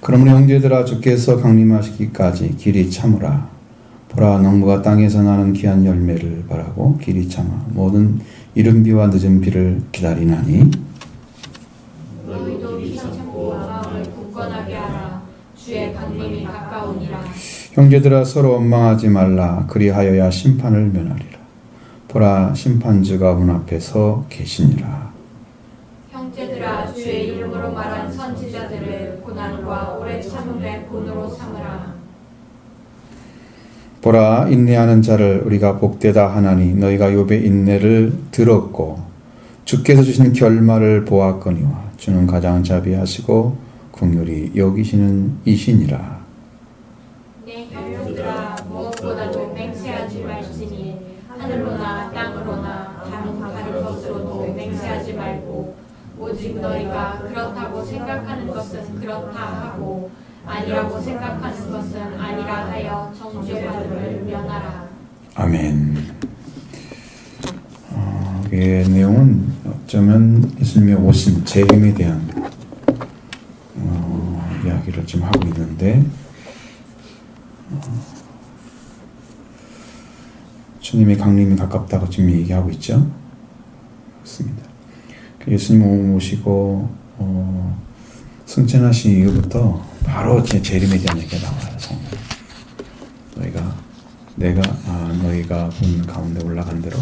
그러므로 형제들아 주께서 강림하시기까지 길이 참으라. 보라 농부가 땅에서 나는 귀한 열매를 바라고 길이 참아 모든 이른 비와 늦은 비를 기다리나니 너희도 길이 참고 마음을 굳건하게 하라. 주의 강림이 가까우니라. 형제들아 서로 원망하지 말라. 그리하여야 심판을 면하리라. 보라 심판주가 문 앞에 서 계시니라. 형제들아 주의 이름으로 말한 선지자들을 고난과 오래 참음의 본으로 삼으라. 보라 인내하는 자를 우리가 복되다 하나니 너희가 욥의 인내를 들었고 주께서 주신 결말을 보았거니와 주는 가장 자비하시고 긍휼히 여기시는 이시니라. 내 형제들아 무엇보다도 맹세하지 말지니 하늘로나 땅으로나 다른 것으로도 맹세하지 말고 오직 너희가 그렇다고 생각하는 것은 그렇다 하고 아니라고 생각하는 것은 아니라 하여 정죄받음을 면하라. 아멘. 이 내용은 어쩌면 예수님의 오신 재림에 대한 이야기를 지금 하고 있는데 주님의 강림이 가깝다고 지금 얘기하고 있죠. 그렇습니다. 예수님 오시고 승천하신 이후부터 바로 제 재림에 대한 얘기가 나와요. 너희가 본 가운데 올라간 대로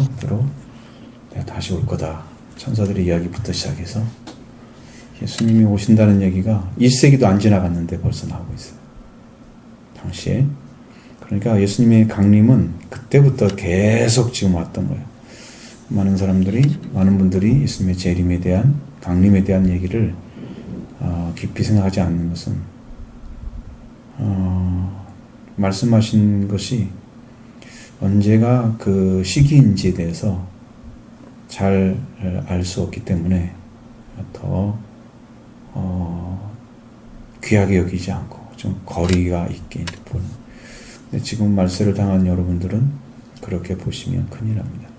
내가 다시 올 거다. 천사들의 이야기부터 시작해서 예수님이 오신다는 얘기가 1세기도 안 지나갔는데 벌써 나오고 있어요. 당시에. 그러니까 예수님의 강림은 그때부터 계속 지금 왔던 거예요. 많은 분들이 예수님의 재림에 대한 강림에 대한 얘기를 깊이 생각하지 않는 것은 말씀하신 것이 언제가 그 시기인지에 대해서 잘 알 수 없기 때문에 더 귀하게 여기지 않고 좀 거리가 있게 보는. 근데 지금 말세를 당한 여러분들은 그렇게 보시면 큰일 납니다.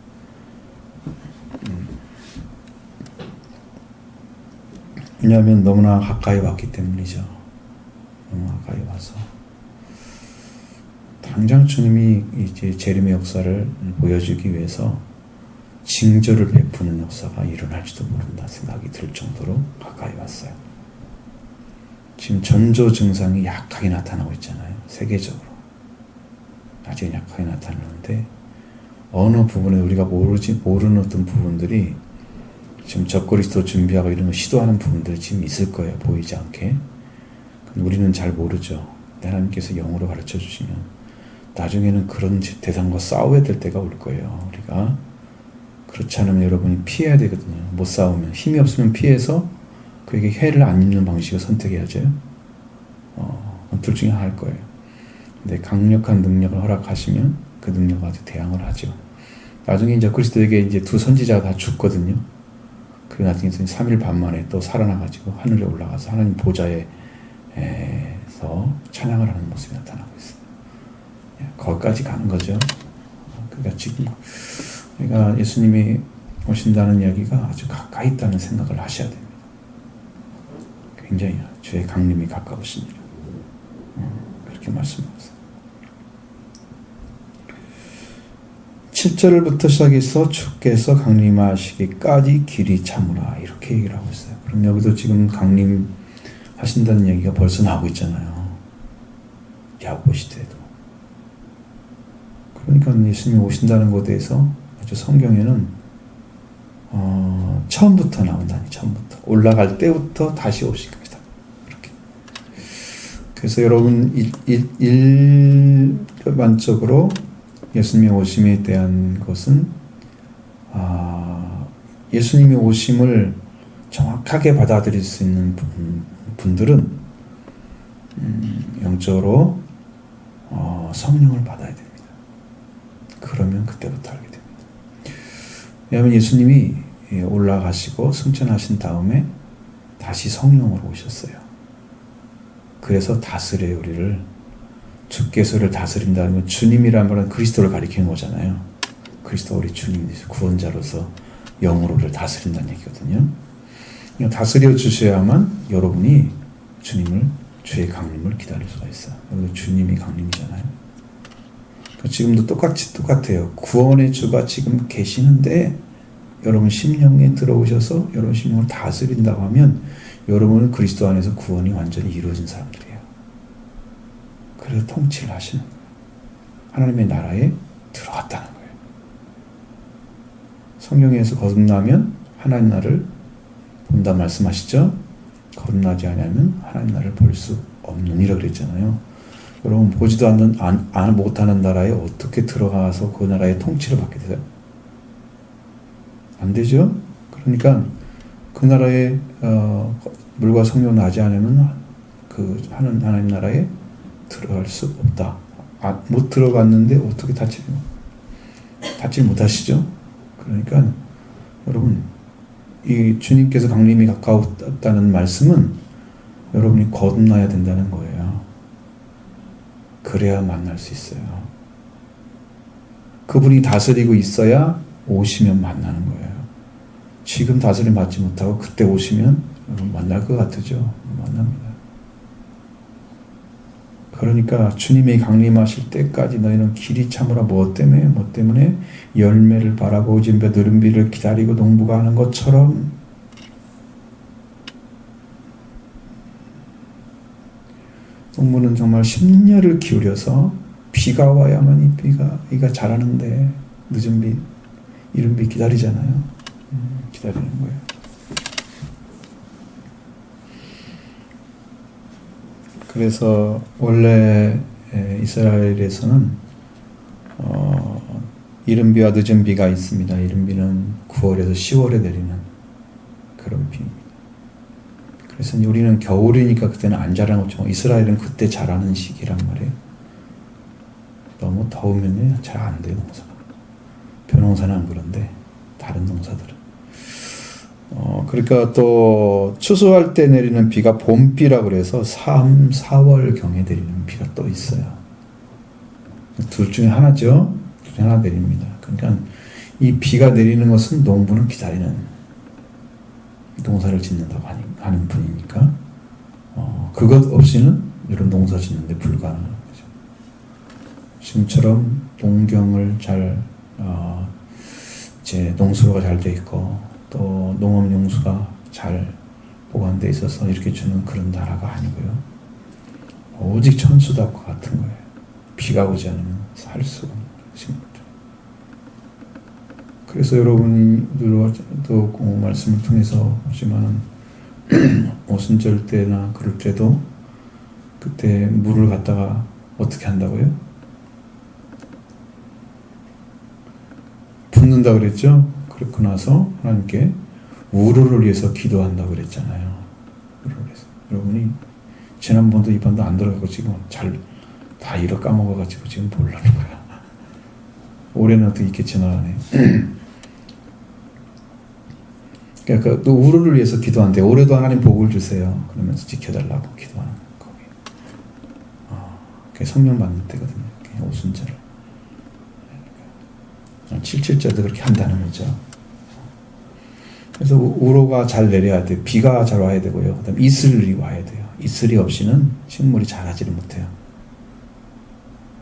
왜냐하면 너무나 가까이 왔기 때문이죠. 너무 가까이 와서 당장 주님이 이제 재림의 역사를 보여주기 위해서 징조를 베푸는 역사가 일어날지도 모른다 생각이 들 정도로 가까이 왔어요. 지금 전조 증상이 약하게 나타나고 있잖아요. 세계적으로 아주 약하게 나타나는데 어느 부분에 우리가 모르는 어떤 부분들이 지금 적그리스도 준비하고 이런 거 시도하는 부분들이 지금 있을 거예요. 보이지 않게. 우리는 잘 모르죠. 하나님께서 영으로 가르쳐 주시면 나중에는 그런 대상과 싸워야 될 때가 올 거예요. 우리가 그렇지 않으면 여러분이 피해야 되거든요. 못 싸우면 힘이 없으면 피해서 그에게 해를 안 입는 방식을 선택해야죠. 둘 중에 하나일 거예요. 근데 강력한 능력을 허락하시면 그 능력 가지고 대항을 하죠. 나중에 이제 그리스도에게 이제 두 선지자가 다 죽거든요. 그 나중에 3일 반 만에 또 살아나가지고 하늘에 올라가서 하나님 보좌에서 찬양을 하는 모습이 나타나고 있어요. 거기까지 가는 거죠. 그러니까 지금 우리가 예수님이 오신다는 이야기가 아주 가까이 있다는 생각을 하셔야 됩니다. 굉장히 주의 강림이 가까우시니라. 그렇게 말씀하셨어요. 7절부터 시작해서 주께서 강림하시기까지 길이 참으라 이렇게 얘기를 하고 있어요. 그럼 여기도 지금 강림하신다는 얘기가 벌써 나오고 있잖아요. 야고보 시대에도. 그러니까 예수님이 오신다는 것에 대해서 아주 성경에는 처음부터 나온다니. 처음부터 올라갈 때부터 다시 오실 겁니다. 그렇게. 그래서 여러분 일반적으로 예수님의 오심에 대한 것은 예수님의 오심을 정확하게 받아들일 수 있는 분들은 영적으로 성령을 받아야 됩니다. 그러면 그때부터 알게 됩니다. 왜냐하면 예수님이 올라가시고 승천하신 다음에 다시 성령으로 오셨어요. 그래서 다스려요, 우리를. 주께서 우리를 다스린다는 건 주님이라는 말은 그리스도를 가리키는 거잖아요. 그리스도 우리 주님, 구원자로서 영으로 우리를 다스린다는 얘기거든요. 다스려 주셔야만 여러분이 주님을 주의 강림을 기다릴 수가 있어요. 여기도 주님이 강림이잖아요. 그러니까 지금도 똑같아요. 구원의 주가 지금 계시는데 여러분 심령에 들어오셔서 여러분 심령을 다스린다고 하면 여러분은 그리스도 안에서 구원이 완전히 이루어진 사람들이에요. 그래서 통치를 하시는 거예요. 하나님의 나라에 들어갔다는 거예요. 성경에서 거듭나면 하나님 나라를 본다 말씀하시죠? 거듭나지 않으면 하나님 나라를 볼 수 없느니라 그랬잖아요. 여러분 보지도 못하는 나라에 어떻게 들어가서 그 나라의 통치를 받게 되세요? 안 되죠? 그러니까 그 나라에 물과 성령 나지 않으면 그 하나님 나라에 들어갈 수 없다. 못 들어갔는데 어떻게 닫지 못하시죠? 그러니까 여러분 이 주님께서 강림이 가까웠다는 말씀은 여러분이 거듭나야 된다는 거예요. 그래야 만날 수 있어요. 그분이 다스리고 있어야 오시면 만나는 거예요. 지금 다스림 받지 못하고 그때 오시면 여러분 만날 것 같으죠? 만납니다. 그러니까 주님이 강림하실 때까지 너희는 길이 참으라. 뭐 때문에 열매를 바라고 진배 느른비를 기다리고 농부가 하는 것처럼 농부는 정말 심려를 기울여서 비가 와야만 이가 자라는데 늦은 비, 이른 비 기다리잖아요. 기다리는 거예요. 그래서 원래 이스라엘에서는 이른 비와 늦은 비가 있습니다. 이른 비는 9월에서 10월에 내리는 그런 비입니다. 그래서 우리는 겨울이니까 그때는 안 자라는 것처럼 이스라엘은 그때 자라는 시기란 말이에요. 너무 더우면 잘 안 돼요, 농사가. 벼농사는 안 그런데 다른 농사들은. 그러니까 또 추수할 때 내리는 비가 봄비라고 그래서 3, 4월경에 내리는 비가 또 있어요. 둘 중에 하나죠. 둘 중에 하나 내립니다. 그러니까 이 비가 내리는 것은 농부는 기다리는 농사를 짓는다고 하는 분이니까 그것 없이는 이런 농사 짓는데 불가능한 거죠. 지금처럼 농경을 잘 이제 농수로가 잘 돼 있고 또 농업용수가 잘 보관돼 있어서 이렇게 주는 그런 나라가 아니고요. 오직 천수답과 같은 거예요. 비가 오지 않으면 살 수가 없는 식물들. 그래서 여러분들도 말씀을 통해서 보지만 오순절 때나 그럴 때도 그때 물을 갖다가 어떻게 한다고요? 붓는다 그랬죠? 그렇고 나서 하나님께 우르를 위해서 기도한다고 그랬잖아요. 우르를 위해서. 여러분이 지난번도 이번도 안 들어가고 지금 잘 다 잃어 까먹어가지고 지금 모르는 거야. 올해는 또 이렇게 지나가네. 그러니까 또 우르를 위해서 기도한대. 올해도 하나님 복을 주세요. 그러면서 지켜달라고 기도하는 거기. 그게 성령 받는 때거든요. 오순절. 77절도 그렇게 한다는 거죠. 그래서 우로가 잘 내려야 돼요. 비가 잘 와야 되고요. 그다음에 이슬이 와야 돼요. 이슬이 없이는 식물이 자라지를 못해요.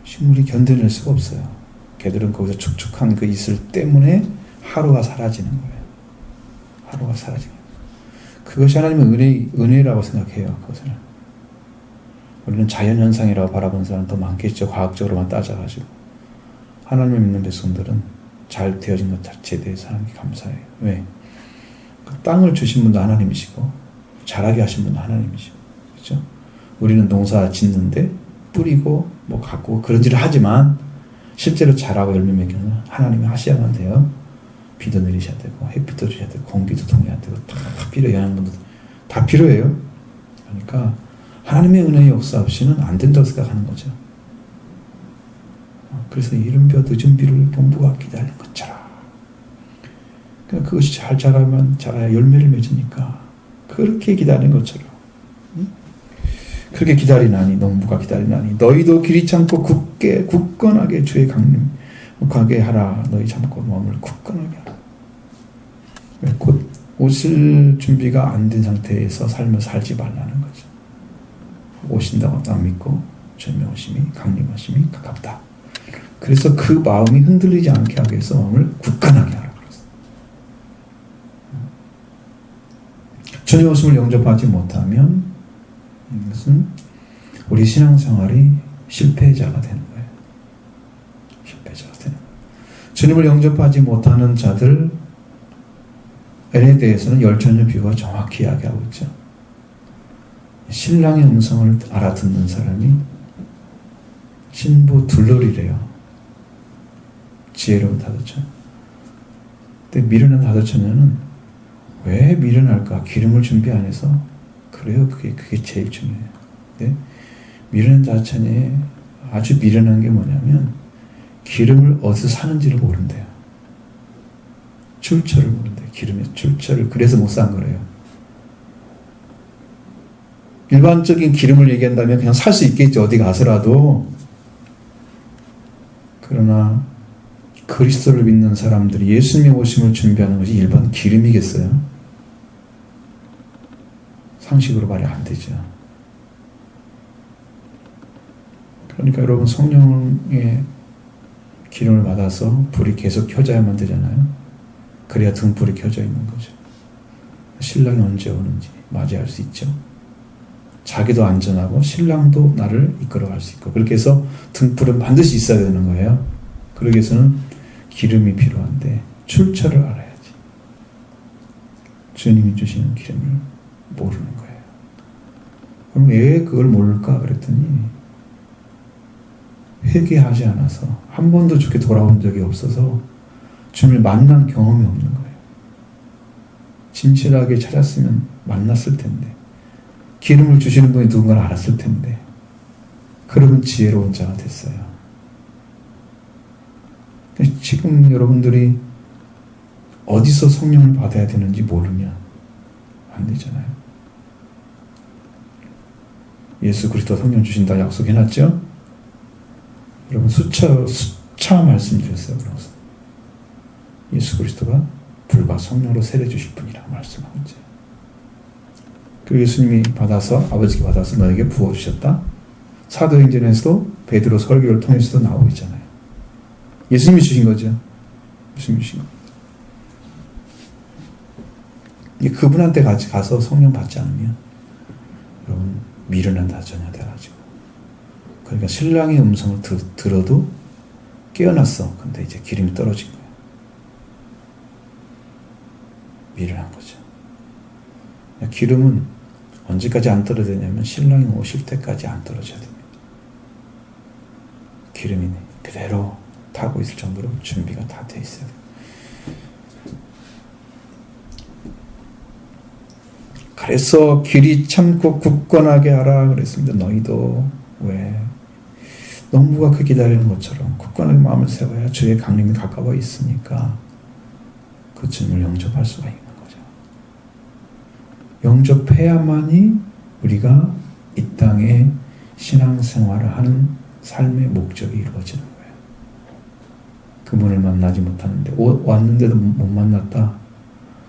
식물이 견뎌낼 수가 없어요. 걔들은 거기서 축축한 그 이슬 때문에 하루가 사라지는 거예요. 하루가 사라지는 거예요. 그것이 하나님의 은혜라고 생각해요. 그것을. 우리는 자연현상이라고 바라보는 사람 더 많겠죠. 과학적으로만 따져가지고. 하나님을 믿는 백성들은 잘 되어진 것 자체에 대해서 하나님께 감사해요. 왜? 그 땅을 주신 분도 하나님이시고 자라게 하신 분도 하나님이시고 그렇죠? 우리는 농사 짓는데 뿌리고 뭐 갖고 그런 일을 하지만 실제로 자라고 열매 맺기는 하나님이 하셔야만 돼요. 비도 내리셔야 되고 햇빛도 주셔야 되고 공기도 통해야 되고 다 필요해요. 영양분도 다 필요해요. 그러니까 하나님의 은혜의 역사 없이는 안 된다고 생각하는 거죠. 그래서 이른 벼 늦은 비를 농부가 기다리는 것처럼 그러니까 그것이 잘 자라면 자라야 열매를 맺으니까 그렇게 기다리는 것처럼 그렇게 기다리나니 농부가 기다리나니 너희도 길이 참고 굳건하게 주의 강림 가게 하라. 너희 참고 마음을 굳건하게 하라. 곧 오실 준비가 안 된 상태에서 삶을 살지 말라는 거죠. 오신다고 안 믿고 주님의 오심이 강림하심이 가깝다. 그래서 그 마음이 흔들리지 않게 하기 위해서 마음을 굳건하게 하라 그랬어요. 주님의 오심을 영접하지 못하면 이것은 우리 신앙생활이 실패자가 되는 거예요. 실패자가 되는 거예요. 주님을 영접하지 못하는 자들에 대해서는 열전의 비유가 정확히 이야기하고 있죠. 신랑의 음성을 알아듣는 사람이 신부 둘러리래요. 지혜로운 다도처. 근데 미련한 다도처녀는 왜 미련할까? 기름을 준비 안 해서. 그래요. 그게 제일 중요해요. 근데 미련한 다도처녀에 아주 미련한 게 뭐냐면 기름을 어디서 사는지를 모른대요. 출처를 모른대요. 기름의 출처를. 그래서 못 산 거래요. 일반적인 기름을 얘기한다면 그냥 살 수 있겠죠. 어디 가서라도. 그러나 그리스도를 믿는 사람들이 예수님의 오심을 준비하는 것이 일반 기름이겠어요? 상식으로 말이 안 되죠. 그러니까 여러분 성령의 기름을 받아서 불이 계속 켜져야만 되잖아요. 그래야 등불이 켜져 있는 거죠. 신랑이 언제 오는지 맞이할 수 있죠. 자기도 안전하고 신랑도 나를 이끌어갈 수 있고 그렇게 해서 등불은 반드시 있어야 되는 거예요. 그러기 위해서는 기름이 필요한데 출처를 알아야지. 주님이 주시는 기름을 모르는 거예요. 그럼 왜 그걸 모를까 그랬더니 회개하지 않아서 한 번도 주께 돌아온 적이 없어서 주님을 만난 경험이 없는 거예요. 진실하게 찾았으면 만났을 텐데 기름을 주시는 분이 누군가를 알았을 텐데 그러면 지혜로운 자가 됐어요. 지금 여러분들이 어디서 성령을 받아야 되는지 모르면 안 되잖아요. 예수 그리스도 성령 주신다 약속해놨죠? 여러분 수차 말씀드렸어요. 그래서 예수 그리스도가 불과 성령으로 세례 주실 분이라고 말씀하고 있죠. 그 예수님이 받아서 아버지께 받아서 너에게 부어주셨다. 사도행전에서도 베드로 설교를 통해서도 나오고 있잖아요. 예수님이 주신 거죠. 예수님이 주신 거. 그분한테 같이 가서 성령 받지 않으면 여러분 미련한 다전혀 돼가지고 그러니까 신랑의 음성을 들어도 깨어났어. 근데 이제 기름이 떨어진 거예요. 미련한 거죠. 기름은 언제까지 안 떨어져야 되냐면 신랑이 오실 때까지 안 떨어져야 됩니다. 기름이 그대로 타고 있을 정도로 준비가 다 돼 있어요. 그래서 길이 참고 굳건하게 하라 그랬습니다. 너희도 왜 농부가 그 기다리는 것처럼 굳건하게 마음을 세워야 주의 강림이 가까워 있으니까 그 주님을 영접할 수가 있는 거죠. 영접해야만이 우리가 이 땅에 신앙생활을 하는 삶의 목적이 이루어지는 거예요. 그분을 만나지 못하는데 왔는데도 못 만났다.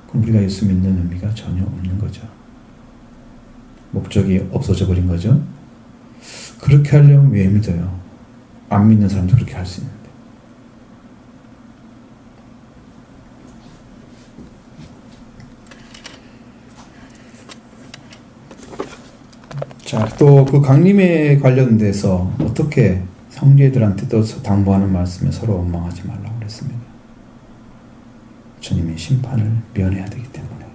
그럼 우리가 예수 믿는 의미가 전혀 없는 거죠. 목적이 없어져 버린 거죠. 그렇게 하려면 왜 믿어요? 안 믿는 사람도 그렇게 할 수 있는데. 자, 또 그 강림에 관련돼서 어떻게 형제들한테 또 당부하는 말씀에 서로 원망하지 말라고 그랬습니다. 주님이 심판을 면해야 되기 때문에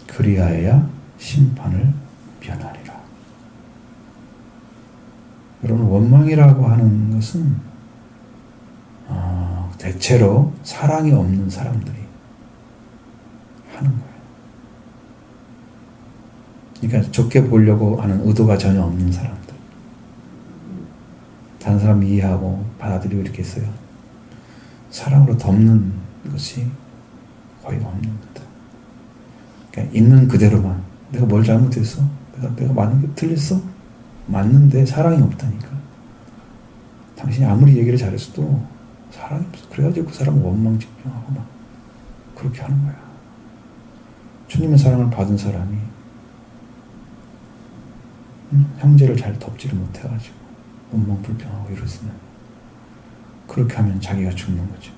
그리하여야 심판을 면하리라. 여러분 원망이라고 하는 것은 대체로 사랑이 없는 사람들이 하는 거예요. 그러니까 좋게 보려고 하는 의도가 전혀 없는 사람들. 다른 사람 이해하고 받아들이고 이렇게 했어요. 사랑으로 덮는 것이 거의 없는 거다. 그러니까 있는 그대로만 내가 뭘 잘못했어? 내가 맞는 게 틀렸어? 맞는데 사랑이 없다니까. 당신이 아무리 얘기를 잘했어도 사랑이 없어. 그래가지고 그 사람은 원망집중하고 막 그렇게 하는 거야. 주님의 사랑을 받은 사람이 형제를 잘 덮지를 못해가지고 원망 불평하고 이러시면 그렇게 하면 자기가 죽는 거죠.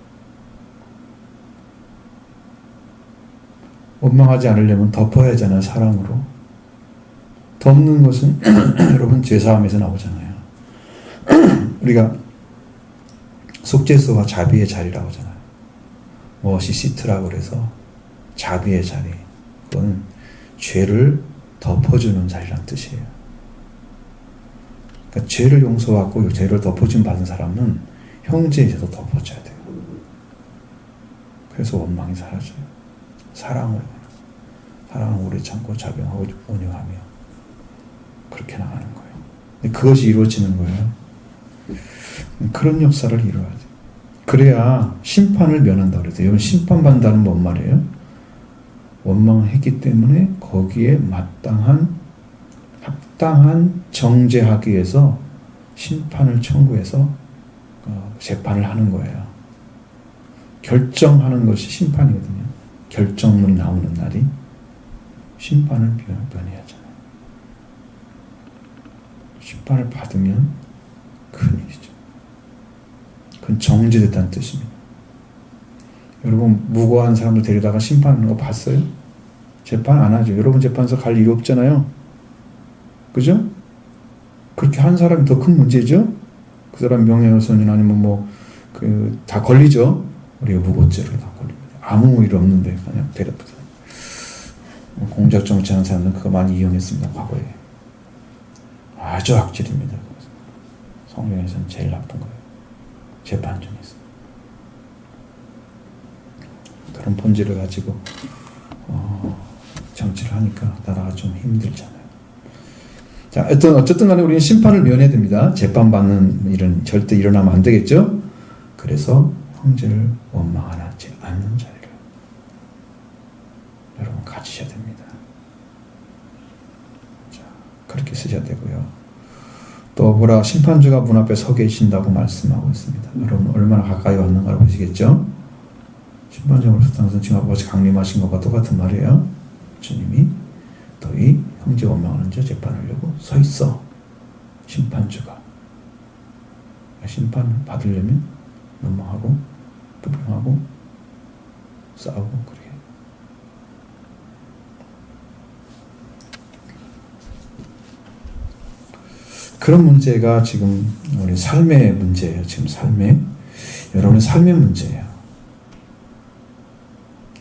원망하지 않으려면 덮어야 하잖아요. 사랑으로. 덮는 것은 여러분 제사함에서 나오잖아요. 우리가 속죄소가 자비의 자리라고 하잖아요. 무엇이 시트라고 그래서 자비의 자리. 그건 죄를 덮어주는 자리란 뜻이에요. 그러니까 죄를 용서받고 죄를 덮어준 받은 사람은 형제의 죄도 덮어줘야 돼요. 그래서 원망이 사라져요. 사랑을 오래 참고 자병하고 온유하며 그렇게 나가는 거예요. 근데 그것이 이루어지는 거예요. 그런 역사를 이루어야 돼요. 그래야 심판을 면한다고 그랬어요. 여러분 심판받는다는 뭔 말이에요? 원망을 했기 때문에 거기에 합당한 정죄하기 위해서 심판을 청구해서 재판을 하는 거예요. 결정하는 것이 심판이거든요. 결정문이 나오는 날이 심판을 면해야 하잖아요. 심판을 받으면 큰일이죠. 그건 정죄됐다는 뜻입니다. 여러분 무고한 사람들 데려다가 심판하는 거 봤어요? 재판 안 하죠. 여러분 재판서 갈 일이 없잖아요. 그죠? 그렇게 한 사람이 더 큰 문제죠? 그 사람 명예훼손이나 아니면 다 걸리죠? 우리가 무고죄로 다 걸립니다. 아무 일 없는데 그냥 데려다. 공작 정치하는 사람들은 그거 많이 이용했습니다. 과거에. 아주 악질입니다. 성경에서는 제일 나쁜 거예요. 재판 중에서. 그런 본질을 가지고 정치를 하니까 나라가 좀 힘들잖아요. 자, 어쨌든 간에 우리는 심판을 면해야 됩니다. 재판받는 일은 절대 일어나면 안 되겠죠? 그래서 형제를 원망하지 않는 자리를 여러분 가지셔야 됩니다. 자, 그렇게 쓰셔야 되고요. 또 보라 심판주가 문 앞에 서 계신다고 말씀하고 있습니다. 여러분 얼마나 가까이 왔는가 보시겠죠? 심판주가 오셨다는 것은 지금 아버지 강림하신 것과 똑같은 말이에요. 주님이 너희 형제 원망하는 자 재판하려고 서 있어. 심판주가. 심판을 받으려면 원망하고 불평하고 싸우고 그래. 그런 문제가 지금 우리 삶의 문제예요. 지금 여러분의 삶의 문제예요.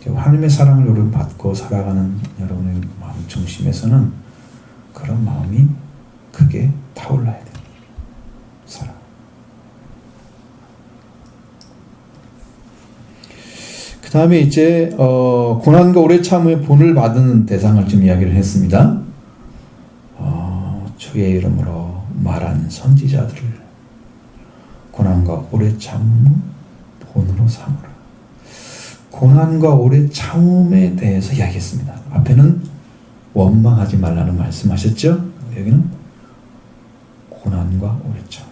하나님의 사랑을 여러분 받고 살아가는 여러분의 마음 중심에서는 그런 마음이 크게 타올라야 됩니다. 사랑. 그 다음에 이제 고난과 오래 참음의 본을 받은 대상을 좀 이야기를 했습니다. 주의 이름으로 말한 선지자들을 고난과 오래 참음 본으로 삼으라. 고난과 오래 참음에 대해서 이야기했습니다. 앞에는 원망하지 말라는 말씀하셨죠? 여기는 고난과 오래 참음.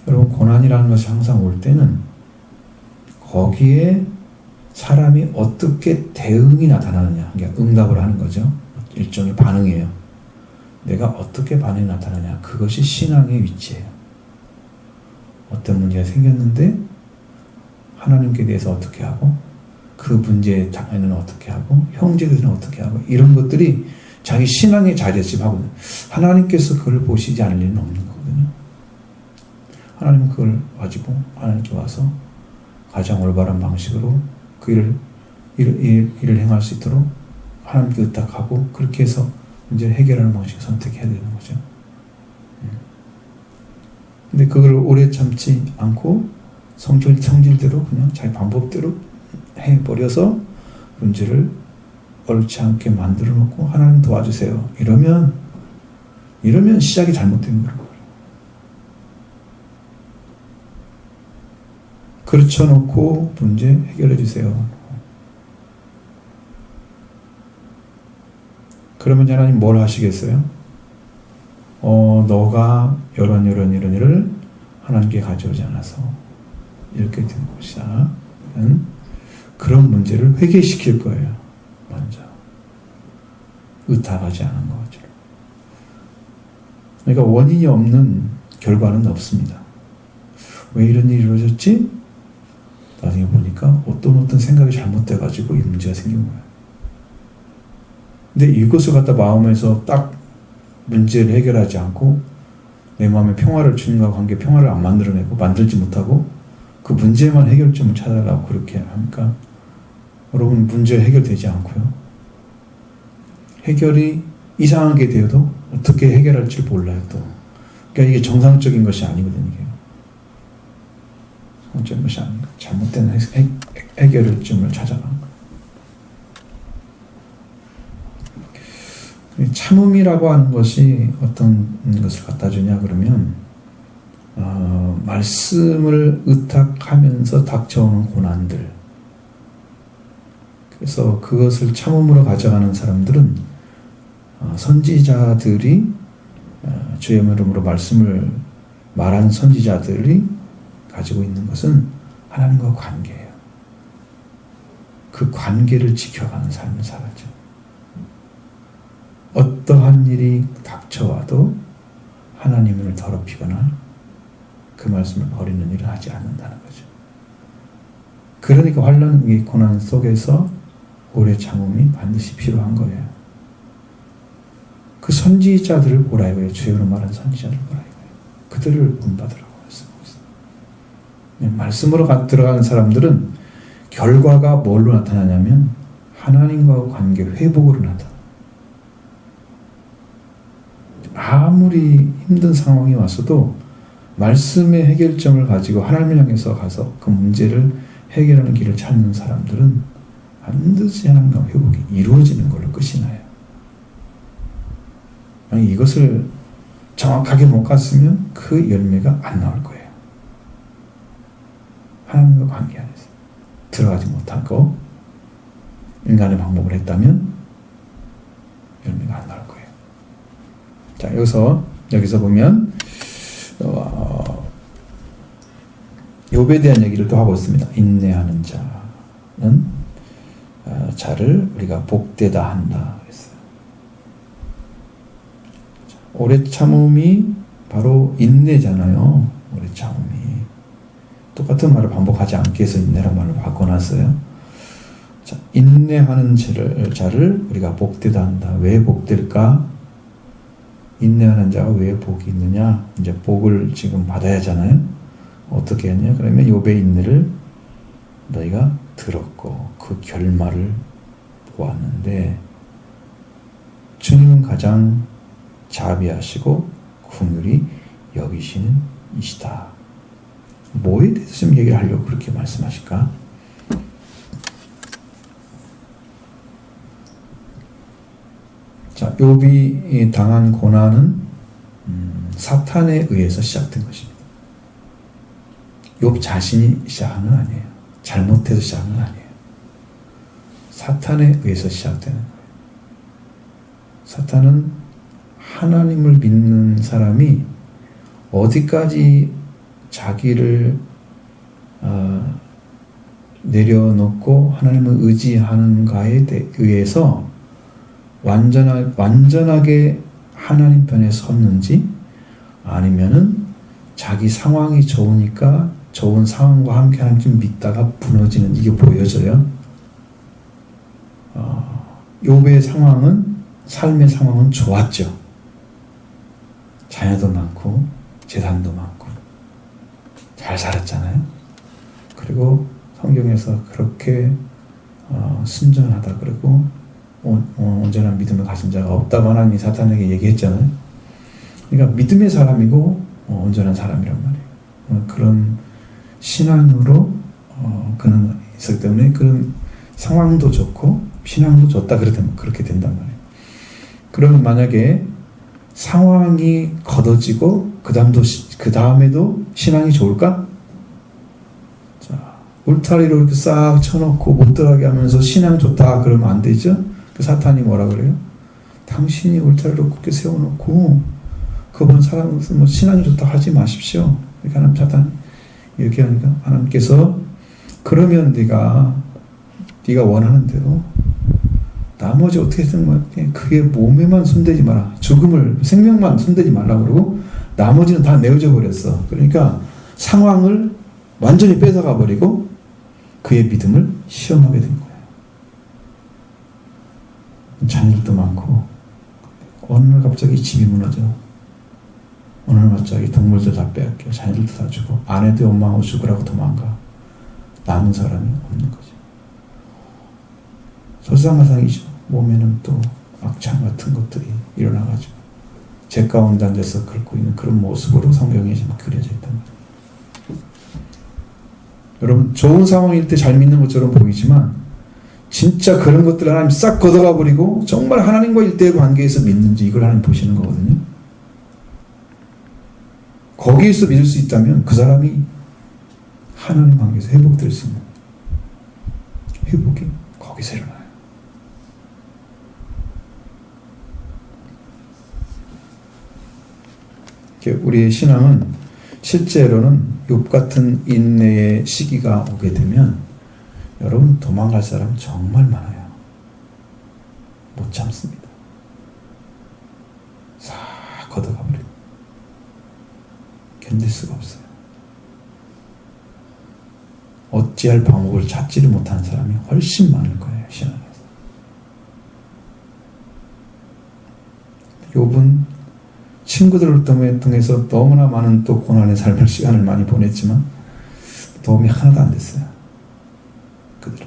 여러분 고난이라는 것이 항상 올 때는 거기에 사람이 어떻게 대응이 나타나느냐, 그러니까 응답을 하는 거죠. 일종의 반응이에요. 내가 어떻게 반응이 나타나냐, 그것이 신앙의 위치예요. 어떤 문제가 생겼는데 하나님께 대해서 어떻게 하고 그 문제에 당하는 어떻게 하고 형제들은 어떻게 하고 이런 것들이 자기 신앙의 자리에서 지금 하거든요. 하나님께서 그걸 보시지 않을 일은 없는 거거든요. 하나님은 그걸 가지고 하나님께 와서 가장 올바른 방식으로 그 일을 행할 수 있도록 하나님께 의탁하고 그렇게 해서 문제를 해결하는 방식을 선택해야 되는 거죠. 근데 그걸 오래 참지 않고 성질대로 그냥 자기 방법대로 해버려서 문제를 옳지 않게 만들어 놓고 하나님 도와주세요. 이러면 시작이 잘못된 거예요. 그렇죠 놓고 문제 해결해 주세요. 그러면 하나님 뭘 하시겠어요? 너가 이런 일을 하나님께 가져오지 않아서 이렇게 된 것이다. 그런 문제를 회개시킬 거예요. 먼저 의탁하지 않은 거죠. 그러니까 원인이 없는 결과는 없습니다. 왜 이런 일이 이루어졌지? 나중에 보니까 어떤 생각이 잘못돼가지고 이 문제가 생긴 거예요. 근데 이것을 갖다 마음에서 딱 문제를 해결하지 않고 내 마음에 평화를 주님과 관계 평화를 안 만들어내고 만들지 못하고 그 문제만 해결점을 찾아라고 그렇게 하니까 여러분 문제 해결되지 않고요. 해결이 이상하게 되어도 어떻게 해결할지 몰라요 또. 그러니까 이게 정상적인 것이 아니거든요. 이게. 정상적인 것이 아니고 잘못된 해결점을 찾아가는 거예요. 참음이라고 하는 것이 어떤 것을 갖다 주냐 그러면 말씀을 의탁하면서 닥쳐오는 고난들, 그래서 그것을 참음으로 가져가는 사람들은 선지자들이 주의 이름으로 말씀을 말한 선지자들이 가지고 있는 것은 하나님과 관계예요. 그 관계를 지켜가는 삶을 살았죠. 어떠한 일이 닥쳐와도 하나님을 더럽히거나 그 말씀을 버리는 일을 하지 않는다는 거죠. 그러니까 환난의 고난 속에서 오래 참음이 반드시 필요한 거예요. 그 선지자들을 보라 이거예요. 주여로 말한 선지자들을 보라 이거예요. 그들을 본받으라고 말씀하고 있어요. 말씀으로 들어가는 사람들은 결과가 뭘로 나타나냐면 하나님과 관계 회복으로 나타나요. 아무리 힘든 상황이 왔어도 말씀의 해결점을 가지고 하나님을 향해서 가서 그 문제를 해결하는 길을 찾는 사람들은 반드시 하나님과 회복이 이루어지는 걸로 끝이 나요. 만약 이것을 정확하게 못 갔으면 그 열매가 안 나올 거예요. 하나님과 관계 안에서 들어가지 못하고 인간의 방법을 했다면 열매가 안 나올 거예요. 자, 여기서 보면 욥에 대한 얘기를 또 하고 있습니다. 인내하는 자는 자를 우리가 복되다 한다 했어요. 오래 참음이 바로 인내잖아요. 오래 참음이 똑같은 말을 반복하지 않기 위해서 인내라는 말을 바꿔놨어요. 자, 인내하는 자를 우리가 복되다 한다. 왜 복될까? 인내하는 자가 왜 복이 있느냐? 이제 복을 지금 받아야 하잖아요. 어떻게 했냐? 그러면 욥의 인내를 너희가 들었고 그 결말을 보았는데 주님은 가장 자비하시고 긍휼히 여기시는 이시다. 뭐에 대해서 좀 얘기를 하려고 그렇게 말씀하실까? 자, 욥이 당한 고난은 사탄에 의해서 시작된 것입니다. 욥 자신이 시작한 건 아니에요. 잘못해서 시작한 건 아니에요. 사탄에 의해서 시작되는 거예요. 사탄은 하나님을 믿는 사람이 어디까지 자기를 내려놓고 하나님을 의지하는가에 의해서 완전하게 하나님 편에 섰는지 아니면은 자기 상황이 좋으니까 좋은 상황과 함께 하나님 믿다가 무너지는 이게 보여져요. 욥의 상황은 삶의 상황은 좋았죠. 자녀도 많고 재산도 많고 잘 살았잖아요. 그리고 성경에서 그렇게 순전하다 그러고 온전한 믿음을 가진 자가 없다고 하나님이 사탄에게 얘기했잖아요. 그러니까 믿음의 사람이고 온전한 사람이란 말이에요. 그런 신앙으로 그는 있었기 때문에 그런 상황도 좋고 신앙도 좋다 그렇게 된단 말이에요. 그러면 만약에 상황이 걷어지고 그 다음에도 신앙이 좋을까? 자, 울타리로 이렇게 싹 쳐놓고 못 들어가게 하면서 신앙 좋다 그러면 안 되죠? 그 사탄이 뭐라 그래요? 당신이 울타리로 굳게 세워놓고 그분 사람 뭐 신앙이 좋다 하지 마십시오. 이렇게 하나님 사탄 이렇게 하니까 하나님께서 그러면 네가 원하는 대로 나머지 어떻게 쓰는 거야? 그게 몸에만 손대지 마라. 죽음을, 생명만 손대지 말라고 그러고 나머지는 다 내어져 버렸어. 그러니까 상황을 완전히 뺏어가 버리고 그의 믿음을 시험하게 된 거예요. 자녀들도 많고 어느 날 갑자기 집이 무너져. 어느 날 갑자기 동물들 다 빼앗겨. 자녀들도 다 죽어. 아내도 엄마하고 죽으라고 도망가. 남은 사람이 없는 거지. 설상가상이죠. 몸에는 또 악창 같은 것들이 일어나가지고 죄 가운데 앉아서 긁고 있는 그런 모습으로 성경에 지금 그려져 있단 말이에요. 여러분, 좋은 상황일 때 잘 믿는 것처럼 보이지만 진짜 그런 것들을 하나님 싹 걷어가 버리고 정말 하나님과 일대의 관계에서 믿는지 이걸 하나님 보시는 거거든요. 거기에서 믿을 수 있다면 그 사람이 하나님 관계에서 회복될 수 있는 회복이 거기서 일어나요. 우리의 신앙은 실제로는 욥 같은 인내의 시기가 오게 되면 여러분 도망갈 사람 정말 많아요. 못 참습니다. 싹 걷어가 버려요. 견딜 수가 없어요. 어찌할 방법을 찾지를 못하는 사람이 훨씬 많을 거예요. 신앙에서. 욥은 친구들을 통해서 너무나 많은 또 고난의 삶을 시간을 많이 보냈지만 도움이 하나도 안 됐어요. 그들은.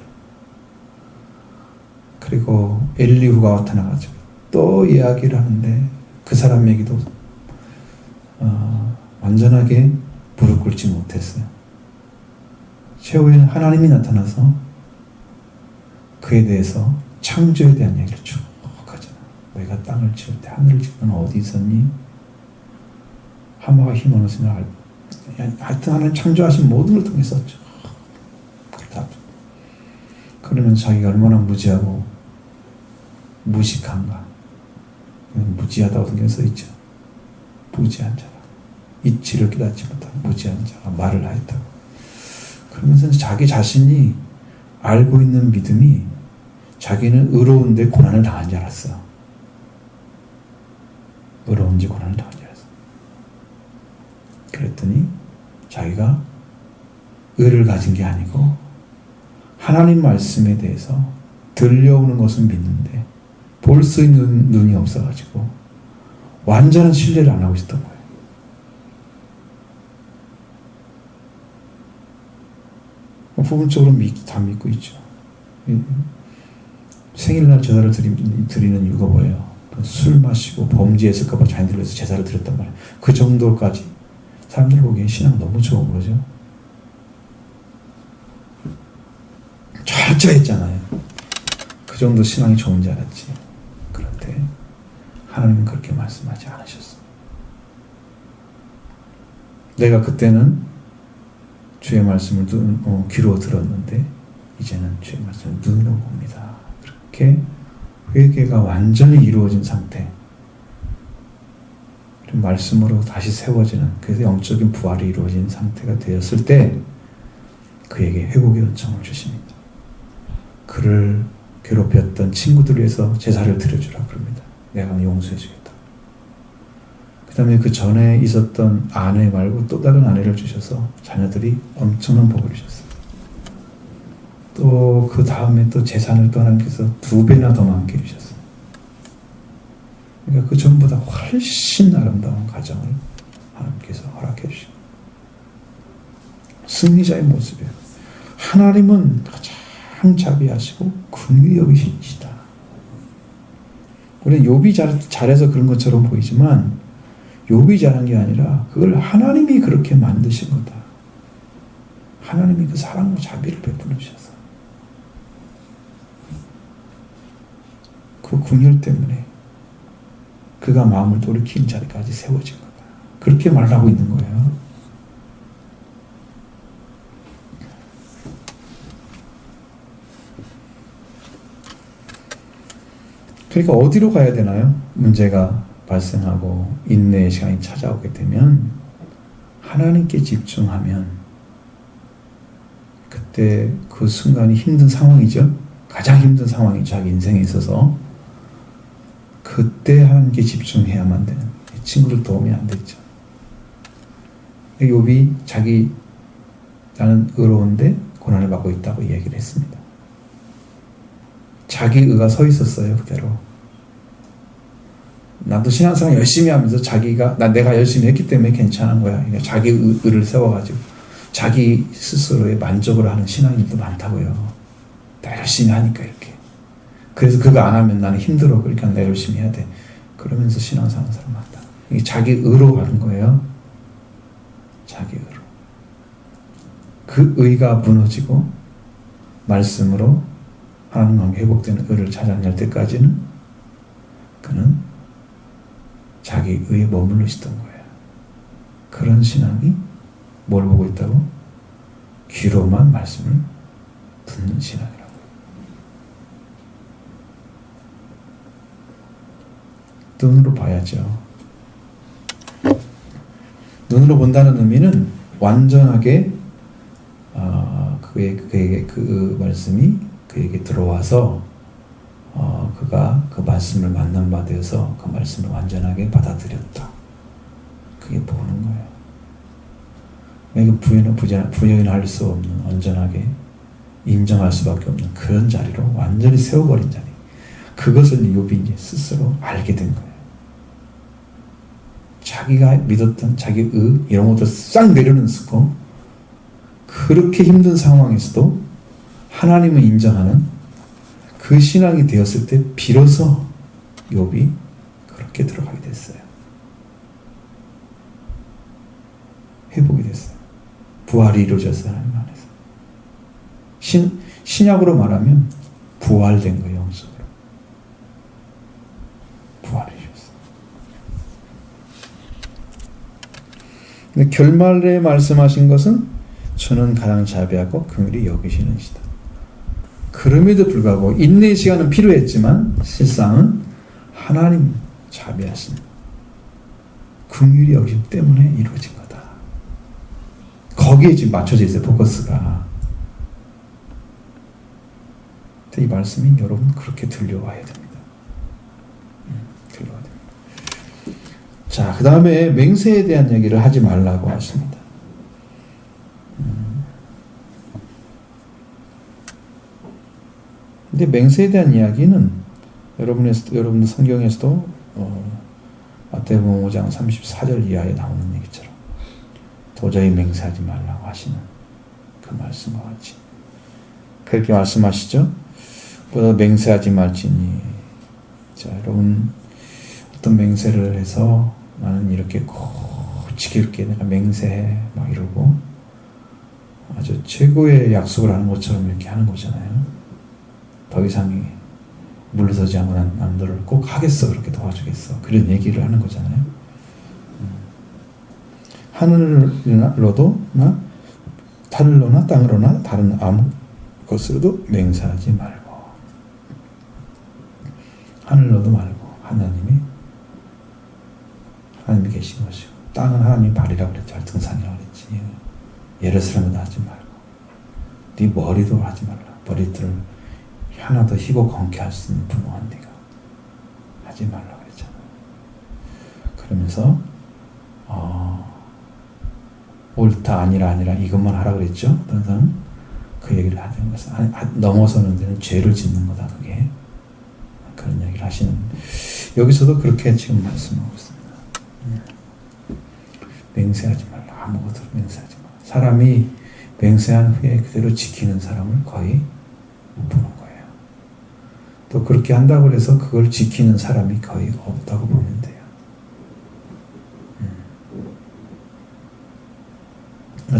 그리고 엘리후가 나타나가지고 또 이야기를 하는데 그 사람에게도 완전하게 무릎 꿇지 못했어요. 최후에는 하나님이 나타나서 그에 대해서 창조에 대한 얘기를 쭉 하잖아. 너희가 땅을 지을 때 하늘을 지을 때는 어디 있었니? 하마가 힘을 얻으며 하여튼 하나님 창조하신 모든 걸 통해서 그러면 자기가 얼마나 무지하고 무식한가. 무지하다고 성경에 써있죠. 무지한 자가 이치를 깨닫지 못한 무지한 자가 말을 하였다고. 그러면서 자기 자신이 알고 있는 믿음이 자기는 의로운데 고난을 당한 줄 알았어. 의로운지 고난을 당한 줄 알았어. 그랬더니 자기가 의를 가진 게 아니고 하나님 말씀에 대해서 들려오는 것은 믿는데 볼 수 있는 눈이 없어가지고 완전한 신뢰를 안 하고 있었던 거예요. 부분적으로 다 믿고 있죠. 생일날 제사를 드리는 이유가 뭐예요? 술 마시고 범죄했을까봐 자녀들을 위해서 제사를 드렸단 말이에요. 그 정도까지 사람들 보기엔 신앙 너무 좋은 거죠. 철저했잖아요. 그 정도 신앙이 좋은 줄 알았지. 그런데 하나님은 그렇게 말씀하지 않으셨어요. 내가 그때는 주의 말씀을 귀로 들었는데 이제는 주의 말씀을 눈으로 봅니다. 그렇게 회개가 완전히 이루어진 상태, 말씀으로 다시 세워지는, 그래서 영적인 부활이 이루어진 상태가 되었을 때 그에게 회복의 은총을 주십니다. 그를 괴롭혔던 친구들을 위해서 제사를 드려주라 그럽니다. 내가 용서해 주겠다. 그 다음에 그 전에 있었던 아내 말고 또 다른 아내를 주셔서 자녀들이 엄청난 복을 주셨어요. 또 그 다음에 또 재산을 또 하나님께서 2배나 더 많게 주셨어요. 그러니까 그 전보다 훨씬 아름다운 가정을 하나님께서 허락해 주시고 승리자의 모습이에요. 하나님은 가장 자비하시고 긍휼히 여기시다. 우리는 욥이 잘해서 그런 것처럼 보이지만 욥이 잘한 게 아니라 그걸 하나님이 그렇게 만드신 거다. 하나님이 그 사랑과 자비를 베풀어 주셔서 그 긍휼 때문에 그가 마음을 돌이킨 자리까지 세워진 거다. 그렇게 말하고 있는 거예요. 그러니까 어디로 가야 되나요? 문제가 발생하고 인내의 시간이 찾아오게 되면 하나님께 집중하면 그때 그 순간이 힘든 상황이죠. 가장 힘든 상황이 자기 인생에 있어서 그때 하나님께 집중해야만 되는, 친구들 도움이 안 됐죠. 욥이 자기 나는 의로운데 고난을 받고 있다고 얘기를 했습니다. 자기 의가 서 있었어요. 그대로. 나도 신앙생활 열심히 하면서 내가 열심히 했기 때문에 괜찮은 거야. 그러니까 자기 의를 세워가지고 자기 스스로의 만족을 하는 신앙인도 많다고요. 나 열심히 하니까 이렇게. 그래서 그거 안 하면 나는 힘들어. 그러니까 내가 열심히 해야 돼. 그러면서 신앙생활 사람 많다. 이게 자기 의로 가는 거예요. 자기 의로. 그 의가 무너지고 말씀으로 하나님과 함께 회복되는 의를 찾아낼 때까지는 그는 자기 의에 머물러 있었던 거예요. 그런 신앙이 뭘 보고 있다고? 귀로만 말씀을 듣는 신앙이라고. 눈으로 봐야죠. 눈으로 본다는 의미는 완전하게 그에게 그 말씀이 그에게 들어와서 그가 그 말씀을 만난 바 되어서 그 말씀을 완전하게 받아들였다. 그게 보는 거예요. 이거 부인할 수 없는, 온전하게 인정할 수밖에 없는 그런 자리로 완전히 세워버린 자리. 그것을 욥이 이제 스스로 알게 된 거예요. 자기가 믿었던 자기 의 이런 것도 싹 내려놓고 그렇게 힘든 상황에서도 하나님을 인정하는 그 신앙이 되었을 때 비로소 욥이 그렇게 들어가게 됐어요. 회복이 됐어요. 부활이 이루어졌어요. 하나님 안에서. 신약으로 말하면 부활된 거예요. 영적으로. 부활이 이루어졌어요. 근데 결말에 말씀하신 것은 저는 가장 자비하고 긍휼히 여기시는 이시다. 그럼에도 불구하고 인내의 시간은 필요했지만 실상은 하나님 자비하신 긍휼히 여기심 때문에 이루어진 거다. 거기에 지금 맞춰져 있어요. 포커스가. 이 말씀이 여러분 그렇게 들려와야 됩니다. 들려와야 됩니다. 자, 그 다음에 맹세에 대한 얘기를 하지 말라고 하십니다. 근데 맹세에 대한 이야기는 여러분 성경에서도 마태복음 5장 34절 이하에 나오는 얘기처럼 도저히 맹세하지 말라고 하시는 그 말씀과 같이 그렇게 말씀하시죠. 보다 맹세하지 말지니. 자, 여러분 어떤 맹세를 해서 나는 이렇게 지킬게 내가 맹세해 막 이러고 아주 최고의 약속을 하는 것처럼 이렇게 하는 거잖아요. 더 이상 물러서지 않고 난 너를 꼭 하겠어. 그렇게 도와주겠어. 그런 얘기를 하는 거잖아요. 하늘로나 하늘로나 땅으로나 다른 아무 것으로도 맹세하지 말고. 하늘로도 말고 하나님이 계신 것이고 땅은 하나님 발이라고 그랬죠. 등산이라고 그랬지. 예루살렘도 하지 말고 네 머리도 하지 말라. 머리들을 하나도 희고 건케 할 수 있는 분홍한 네가 하지 말라고 했잖아. 그러면서 옳다 아니라 이것만 하라고 그랬죠. 항상 그 얘기를 하는 것은 넘어서는 데는 죄를 짓는 거다. 그게 그런 얘기를 하시는. 여기서도 그렇게 지금 말씀하고 있습니다. 맹세하지 말라. 아무것도 맹세하지 말라. 사람이 맹세한 후에 그대로 지키는 사람을 거의 못 보는 거예요. 또 그렇게 한다고 해서 그걸 지키는 사람이 거의 없다고 보면 돼요.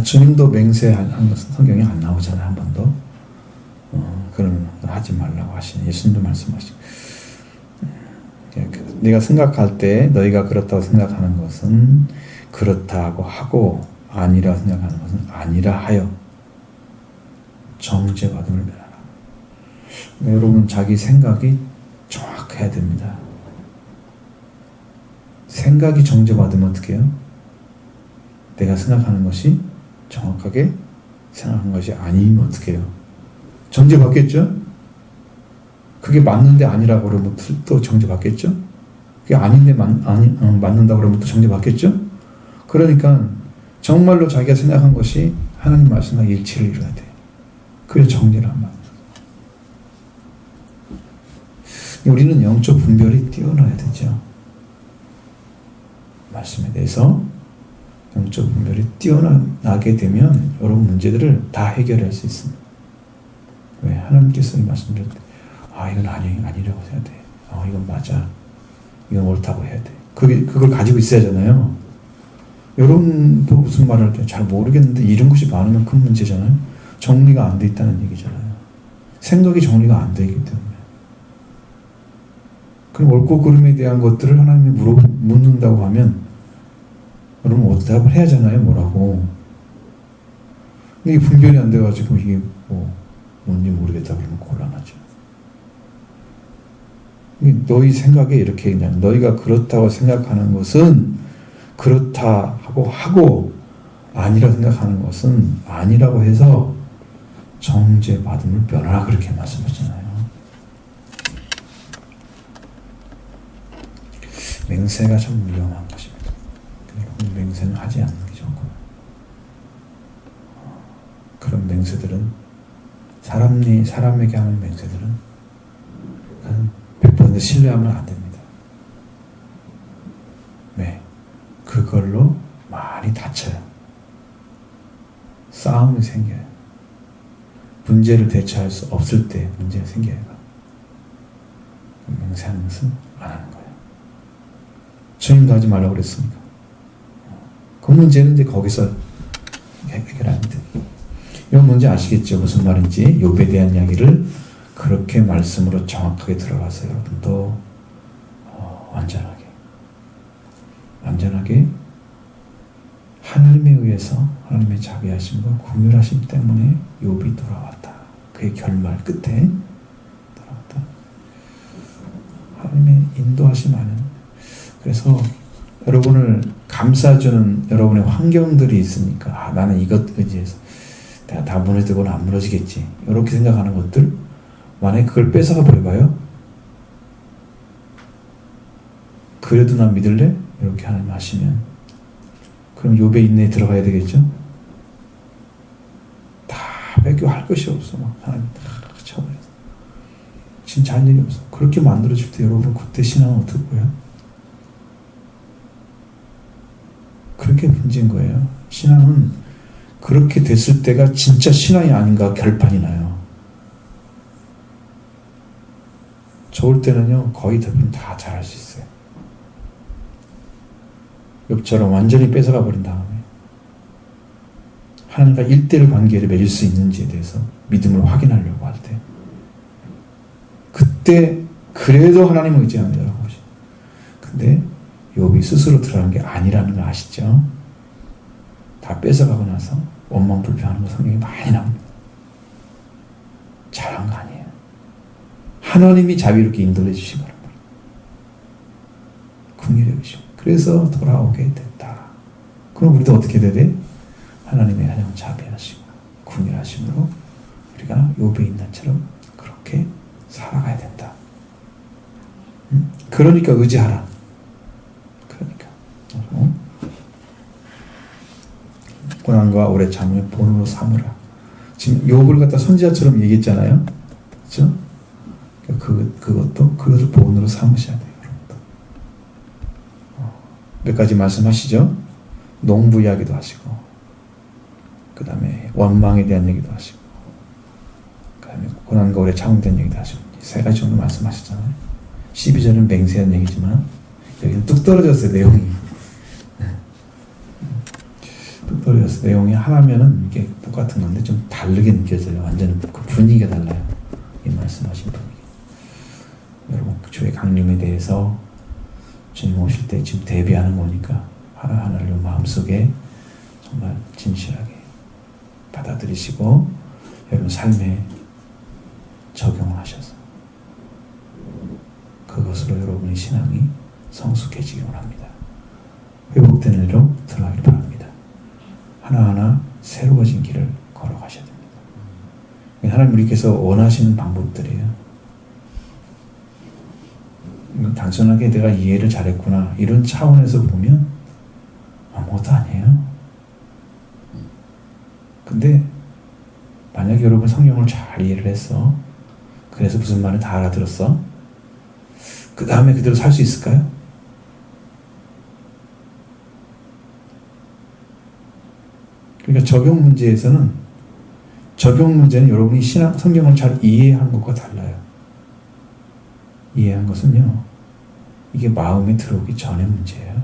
주님도 맹세한 것은 성경에 안 나오잖아요. 한 번도. 그러면 하지 말라고 하시는 예수님도 말씀하시고 네가 생각할 때 너희가 그렇다고 생각하는 것은 그렇다고 하고 아니라 생각하는 것은 아니라 하여 정죄받음을 면하라. 여러분 자기 생각이 정확해야 됩니다. 생각이 정죄받으면 어떻게 해요? 내가 생각하는 것이 정확하게 생각한 것이 아니면 어떻게 해요? 정죄받겠죠? 그게 맞는데 아니라고 그러면 또 정죄받겠죠? 그게 아닌데 맞는다고 그러면 또 정죄받겠죠? 그러니까 정말로 자기가 생각한 것이 하나님 말씀과 일치를 이루어야 돼. 그게 정죄란 말이에요. 우리는 영적 분별이 뛰어나야 되죠. 말씀에 대해서 영적 분별이 뛰어나게 되면 여러분 문제들을 다 해결할 수 있습니다. 왜? 하나님께서 이 말씀드릴 때 이건 아니라고 해야 돼. 이건 맞아. 이건 옳다고 해야 돼. 그걸 가지고 있어야 하잖아요. 여러분도 무슨 말을 할 때 잘 모르겠는데 이런 것이 많으면 큰 문제잖아요. 정리가 안 돼 있다는 얘기잖아요. 생각이 정리가 안 되기 때문에. 그럼 옳고 그름에 대한 것들을 하나님이 묻는다고 하면 여러분 대답을 해야 하잖아요. 뭐라고. 근데 이게 분별이 안 돼가지고 이게 뭔지 모르겠다 그러면 곤란하죠. 너희 생각에 이렇게 그냥 너희가 그렇다고 생각하는 것은 그렇다 하고 아니라고 생각하는 것은 아니라고 해서 정죄받음을 면하라 그렇게 말씀하잖아요. 맹세가 참 위험한 것입니다. 맹세는 하지 않는 게 좋고요. 그런 맹세들은 사람에게 하는 맹세들은 100% 신뢰하면 안 됩니다. 네, 그걸로 많이 다쳐요. 싸움이 생겨요. 문제를 대처할 수 없을 때 문제가 생겨요. 맹세하는 것은 안 하는 거예요. 주님도 하지 말라고 그랬으니까. 그 문제는 이제 거기서 해결 안 돼. 이건 뭔지 아시겠죠? 무슨 말인지. 욥에 대한 이야기를 그렇게 말씀으로 정확하게 들어가서 여러분도 완전하게 하나님에 의해서 하나님의 자비하심과 긍휼하심 때문에 욥이 돌아왔다. 그의 결말 끝에 돌아왔다. 하나님의 인도하심 안에. 그래서 여러분을 감싸주는 여러분의 환경들이 있으니까 나는 이것 의지해서 내가 다 무너지거나 안 무너지겠지. 이렇게 생각하는 것들 만약에 그걸 뺏어가 버려봐요. 그래도 난 믿을래? 이렇게 하나님 하시면 그럼 욥의 인내에 들어가야 되겠죠? 다 뺏겨 할 것이 없어. 하나님 다 쳐버려서 진짜 할 일이 없어. 그렇게 만들어줄 때 여러분 그때 신앙은 어떻게 보여요? 그렇게 문제인 거예요. 신앙은 그렇게 됐을 때가 진짜 신앙이 아닌가 결판이 나요. 좋을 때는요 거의 대부분 다 잘할 수 있어요. 욥처럼 완전히 뺏어가 버린 다음에 하나님과 1:1 관계를 맺을 수 있는지에 대해서 믿음을 확인하려고 할 때 그때 그래도 하나님을 의지합니다라고 하죠. 근데 욥이 스스로 들어간 게 아니라는 걸 아시죠? 다 뺏어가고 나서 원망 불평하는 거 성경에 많이 나옵니다. 잘한 거 아니에요. 하나님이 자비롭게 인도해 주신 거란 말이에요. 긍휼해 주시고 그래서 돌아오게 됐다. 그럼 우리도 어떻게 돼야 돼? 하나님의 하나님 자비하시고 긍휼하심으로 우리가 욥의 인난처럼 그렇게 살아가야 된다. 그러니까 의지하라. 고난과 오래 참을 본으로 삼으라. 지금 욥을 갖다 선지자처럼 얘기했잖아요. 그렇죠? 그것을 본으로 삼으셔야 돼요. 몇 가지 말씀하시죠. 농부 이야기도 하시고, 그 다음에 원망에 대한 얘기도 하시고, 그 다음에 고난과 오래 참음에 대한 얘기도 하시고, 세 가지 정도 말씀하셨잖아요. 12절은 맹세한 얘기지만 여기는 뚝 떨어졌어요. 내용이 뚝 떨어졌어요. 내용이 하나면은 이게 똑같은 건데 좀 다르게 느껴져요. 완전 그 분위기가 달라요. 이 말씀하신 분위기. 여러분 주의 강림에 대해서 주님 오실 때 지금 대비하는 거니까 하나하나를 마음속에 정말 진실하게 받아들이시고 여러분 삶에 적용을 하셔서 그것으로 여러분의 신앙이 성숙해지기 원합니다. 회복되는 일로 들어가길 바랍니다. 하나하나 새로워진 길을 걸어가셔야 됩니다. 하나님 우리께서 원하시는 방법들이에요. 단순하게 내가 이해를 잘했구나 이런 차원에서 보면 아무것도 아니에요. 근데 만약에 여러분 성경을 잘 이해를 했어. 그래서 무슨 말을 다 알아들었어. 그 다음에 그대로 살 수 있을까요? 그러니까 적용 문제는 여러분이 성경을 잘 이해한 것과 달라요. 이해한 것은요, 이게 마음에 들어오기 전의 문제예요.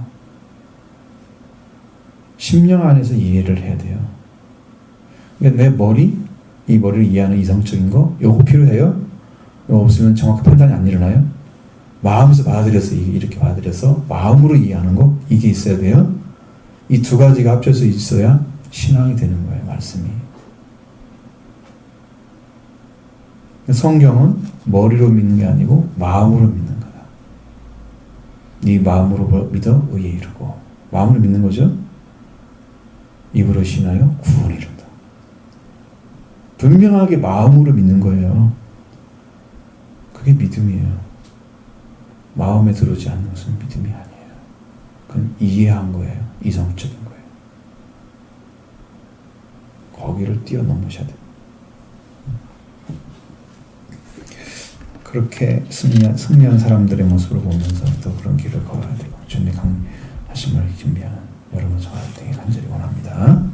심령 안에서 이해를 해야 돼요. 그러니까 내 이 머리를 이해하는 이성적인 거, 요거 필요해요? 요거 없으면 정확히 판단이 안 일어나요? 마음에서 받아들여서, 이렇게 받아들여서 마음으로 이해하는 거, 이게 있어야 돼요. 이 두 가지가 합쳐서 있어야 신앙이 되는 거예요, 말씀이. 성경은 머리로 믿는 게 아니고 마음으로 믿는 거다. 네 마음으로 믿어 의에 이르고. 마음으로 믿는 거죠. 입으로 신하여 구원에 이른다. 분명하게 마음으로 믿는 거예요. 그게 믿음이에요. 마음에 들어오지 않는 것은 믿음이 아니에요. 그건 이해한 거예요. 이성적인 거예요. 거기를 뛰어넘으셔야 돼요. 그렇게 승리한 사람들의 모습을 보면서 또 그런 길을 걸어야 되고 주님의 강하심을 준비하는 여러분 저와 되게 간절히 원합니다.